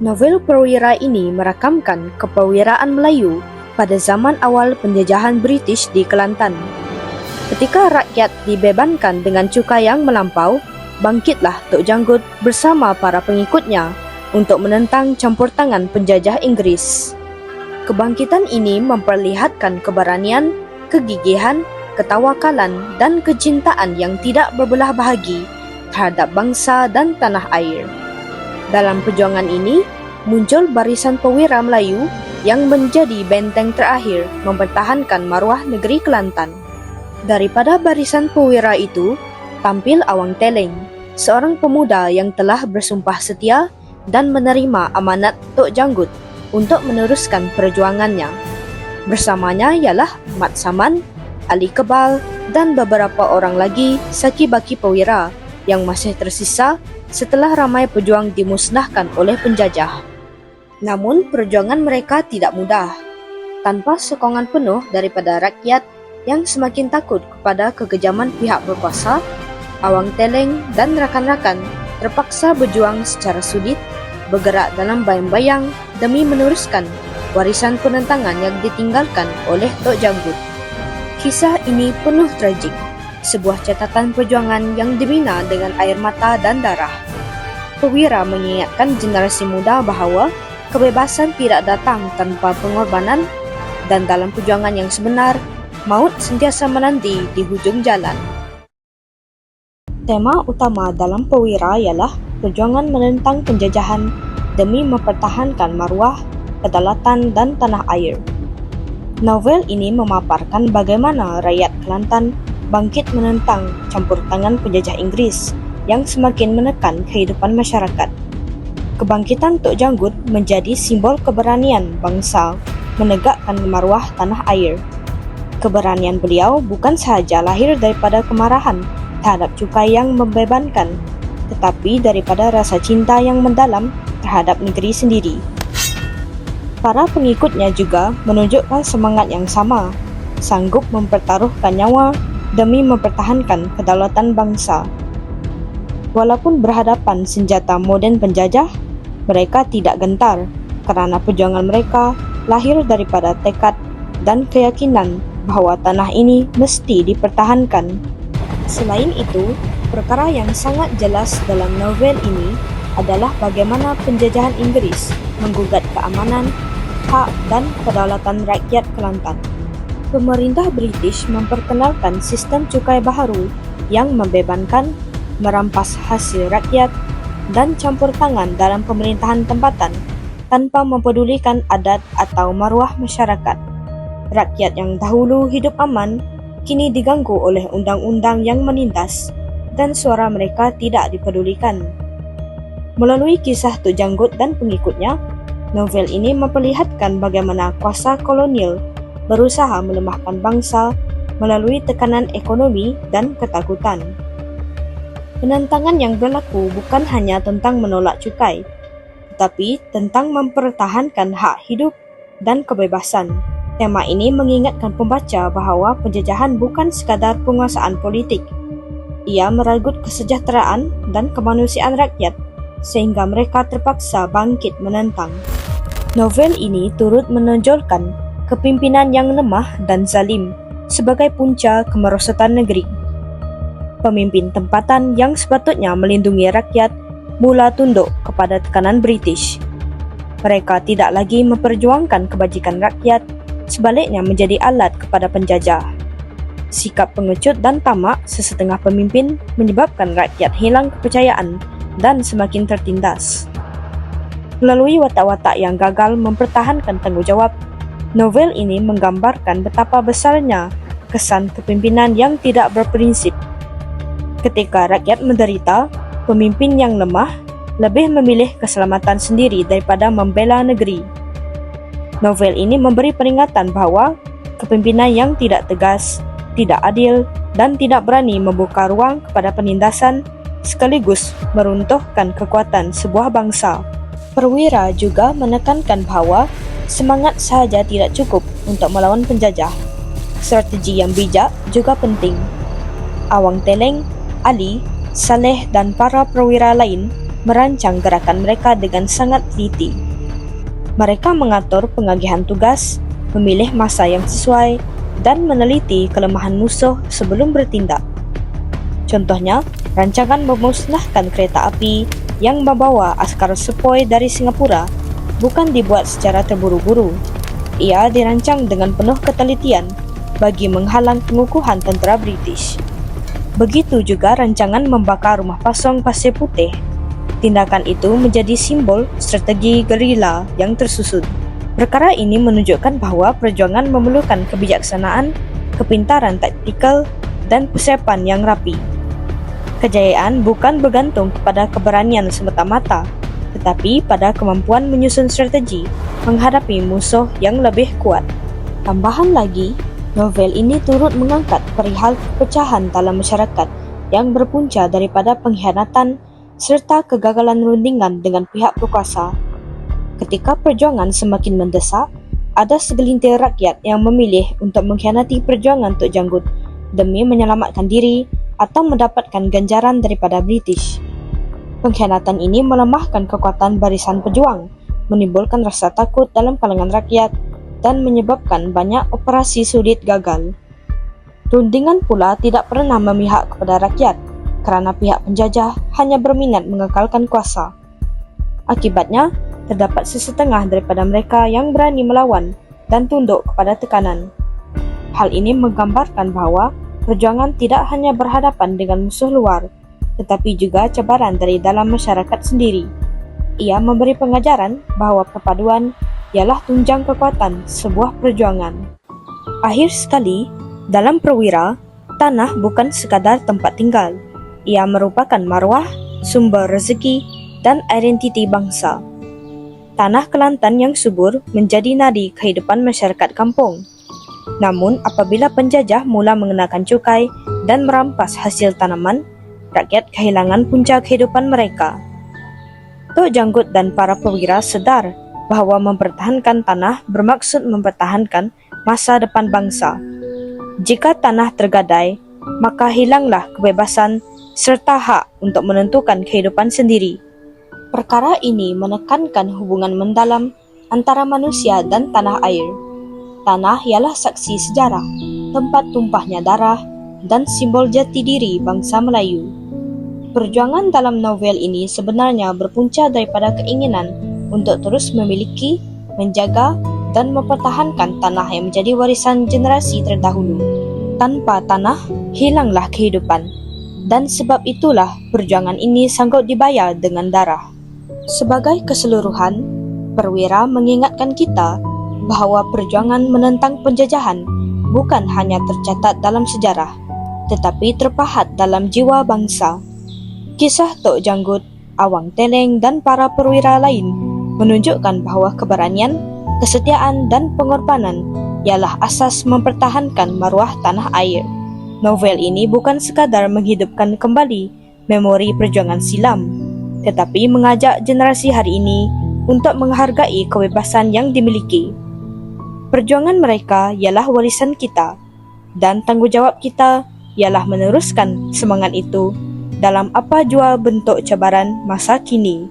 Novel perwira ini merakamkan kepewiraan Melayu pada zaman awal penjajahan British di Kelantan. Ketika rakyat dibebankan dengan cukai yang melampau, bangkitlah Tok Janggut bersama para pengikutnya untuk menentang campur tangan penjajah Inggris. Kebangkitan ini memperlihatkan keberanian, kegigihan, ketawakalan dan kecintaan yang tidak berbelah bahagi terhadap bangsa dan tanah air. Dalam perjuangan ini, muncul barisan pewira Melayu yang menjadi benteng terakhir mempertahankan maruah negeri Kelantan. Daripada barisan pewira itu, tampil Awang Teleng, seorang pemuda yang telah bersumpah setia dan menerima amanat Tok Janggut untuk meneruskan perjuangannya. Bersamanya ialah Mat Saman, Ali Kebal dan beberapa orang lagi saki-baki pewira yang masih tersisa setelah ramai pejuang dimusnahkan oleh penjajah. Namun perjuangan mereka tidak mudah. Tanpa sokongan penuh daripada rakyat yang semakin takut kepada kekejaman pihak berkuasa, Awang Teleng dan rakan-rakan terpaksa berjuang secara sulit, bergerak dalam bayang-bayang demi meneruskan warisan penentangan yang ditinggalkan oleh Tok Janggut. Kisah ini penuh tragik, sebuah catatan perjuangan yang dibina dengan air mata dan darah. Pewira mengingatkan generasi muda bahawa kebebasan tidak datang tanpa pengorbanan dan dalam perjuangan yang sebenar, maut sentiasa menanti di hujung jalan. Tema utama dalam Pewira ialah perjuangan menentang penjajahan demi mempertahankan maruah, kedaulatan dan tanah air. Novel ini memaparkan bagaimana rakyat Kelantan bangkit menentang campur tangan penjajah Inggris yang semakin menekan kehidupan masyarakat. Kebangkitan Tok Janggut menjadi simbol keberanian bangsa menegakkan maruah tanah air. Keberanian beliau bukan sahaja lahir daripada kemarahan terhadap cukai yang membebankan, tetapi daripada rasa cinta yang mendalam terhadap negeri sendiri. Para pengikutnya juga menunjukkan semangat yang sama, sanggup mempertaruhkan nyawa demi mempertahankan kedaulatan bangsa. Walaupun berhadapan senjata moden penjajah, mereka tidak gentar kerana perjuangan mereka lahir daripada tekad dan keyakinan bahawa tanah ini mesti dipertahankan. Selain itu, perkara yang sangat jelas dalam novel ini adalah bagaimana penjajahan Inggris menggugat keamanan, hak dan kedaulatan rakyat Kelantan. Pemerintah British memperkenalkan sistem cukai baharu yang membebankan, merampas hasil rakyat dan campur tangan dalam pemerintahan tempatan tanpa mempedulikan adat atau maruah masyarakat. Rakyat yang dahulu hidup aman kini diganggu oleh undang-undang yang menindas dan suara mereka tidak dipedulikan. Melalui kisah Tok Janggut dan pengikutnya, novel ini memperlihatkan bagaimana kuasa kolonial berusaha melemahkan bangsa melalui tekanan ekonomi dan ketakutan. Penentangan yang berlaku bukan hanya tentang menolak cukai, tetapi tentang mempertahankan hak hidup dan kebebasan. Tema ini mengingatkan pembaca bahawa penjajahan bukan sekadar penguasaan politik. Ia merenggut kesejahteraan dan kemanusiaan rakyat sehingga mereka terpaksa bangkit menentang. Novel ini turut menonjolkan kepimpinan yang lemah dan zalim sebagai punca kemerosotan negeri. Pemimpin tempatan yang sepatutnya melindungi rakyat mula tunduk kepada tekanan British. Mereka tidak lagi memperjuangkan kebajikan rakyat, sebaliknya menjadi alat kepada penjajah. Sikap pengecut dan tamak sesetengah pemimpin menyebabkan rakyat hilang kepercayaan dan semakin tertindas. Melalui watak-watak yang gagal mempertahankan tanggungjawab, novel ini menggambarkan betapa besarnya kesan kepimpinan yang tidak berprinsip. Ketika rakyat menderita, pemimpin yang lemah lebih memilih keselamatan sendiri daripada membela negeri. Novel ini memberi peringatan bahwa kepemimpinan yang tidak tegas, tidak adil, dan tidak berani membuka ruang kepada penindasan sekaligus meruntuhkan kekuatan sebuah bangsa. Perwira juga menekankan bahwa semangat sahaja tidak cukup untuk melawan penjajah. Strategi yang bijak juga penting. Awang Teleng, Ali, Saleh dan para perwira lain merancang gerakan mereka dengan sangat teliti. Mereka mengatur pengagihan tugas, memilih masa yang sesuai, dan meneliti kelemahan musuh sebelum bertindak. Contohnya, rancangan memusnahkan kereta api yang membawa askar sepoi dari Singapura bukan dibuat secara terburu-buru. Ia dirancang dengan penuh ketelitian bagi menghalang pengukuhan tentera British. Begitu juga rancangan membakar rumah kosong Pasir Putih. Tindakan itu menjadi simbol strategi gerila yang tersusun. Perkara ini menunjukkan bahwa perjuangan memerlukan kebijaksanaan, kepintaran taktikal, dan persiapan yang rapi. Kejayaan bukan bergantung kepada keberanian semata-mata, tetapi pada kemampuan menyusun strategi menghadapi musuh yang lebih kuat. Tambahan lagi, novel ini turut mengangkat perihal perpecahan dalam masyarakat yang berpunca daripada pengkhianatan serta kegagalan rundingan dengan pihak berkuasa. Ketika perjuangan semakin mendesak, ada segelintir rakyat yang memilih untuk mengkhianati perjuangan Tok Janggut demi menyelamatkan diri atau mendapatkan ganjaran daripada British. Pengkhianatan ini melemahkan kekuatan barisan pejuang, menimbulkan rasa takut dalam kalangan rakyat, dan menyebabkan banyak operasi sulit gagal. Rundingan pula tidak pernah memihak kepada rakyat, kerana pihak penjajah hanya berminat mengekalkan kuasa. Akibatnya, terdapat sesetengah daripada mereka yang berani melawan dan tunduk kepada tekanan. Hal ini menggambarkan bahawa perjuangan tidak hanya berhadapan dengan musuh luar, tetapi juga cabaran dari dalam masyarakat sendiri. Ia memberi pengajaran bahawa perpaduan ialah tunjang kekuatan sebuah perjuangan. Akhir sekali, dalam perwira, tanah bukan sekadar tempat tinggal. Ia merupakan maruah, sumber rezeki, dan identiti bangsa. Tanah Kelantan yang subur menjadi nadi kehidupan masyarakat kampung. Namun, apabila penjajah mula mengenakan cukai dan merampas hasil tanaman, rakyat kehilangan punca kehidupan mereka. Tok Janggut dan para perwira sedar bahawa mempertahankan tanah bermaksud mempertahankan masa depan bangsa. Jika tanah tergadai, maka hilanglah kebebasan serta hak untuk menentukan kehidupan sendiri. Perkara ini menekankan hubungan mendalam antara manusia dan tanah air. Tanah ialah saksi sejarah, tempat tumpahnya darah, dan simbol jati diri bangsa Melayu. Perjuangan dalam novel ini sebenarnya berpunca daripada keinginan untuk terus memiliki, menjaga, dan mempertahankan tanah yang menjadi warisan generasi terdahulu. Tanpa tanah, hilanglah kehidupan. Dan sebab itulah perjuangan ini sanggup dibayar dengan darah. Sebagai keseluruhan, perwira mengingatkan kita bahawa perjuangan menentang penjajahan bukan hanya tercatat dalam sejarah, tetapi terpahat dalam jiwa bangsa. Kisah Tok Janggut, Awang Teleng dan para perwira lain menunjukkan bahawa keberanian, kesetiaan dan pengorbanan ialah asas mempertahankan maruah tanah air. Novel ini bukan sekadar menghidupkan kembali memori perjuangan silam, tetapi mengajak generasi hari ini untuk menghargai kebebasan yang dimiliki. Perjuangan mereka ialah warisan kita, dan tanggungjawab kita ialah meneruskan semangat itu dalam apa jua bentuk cabaran masa kini.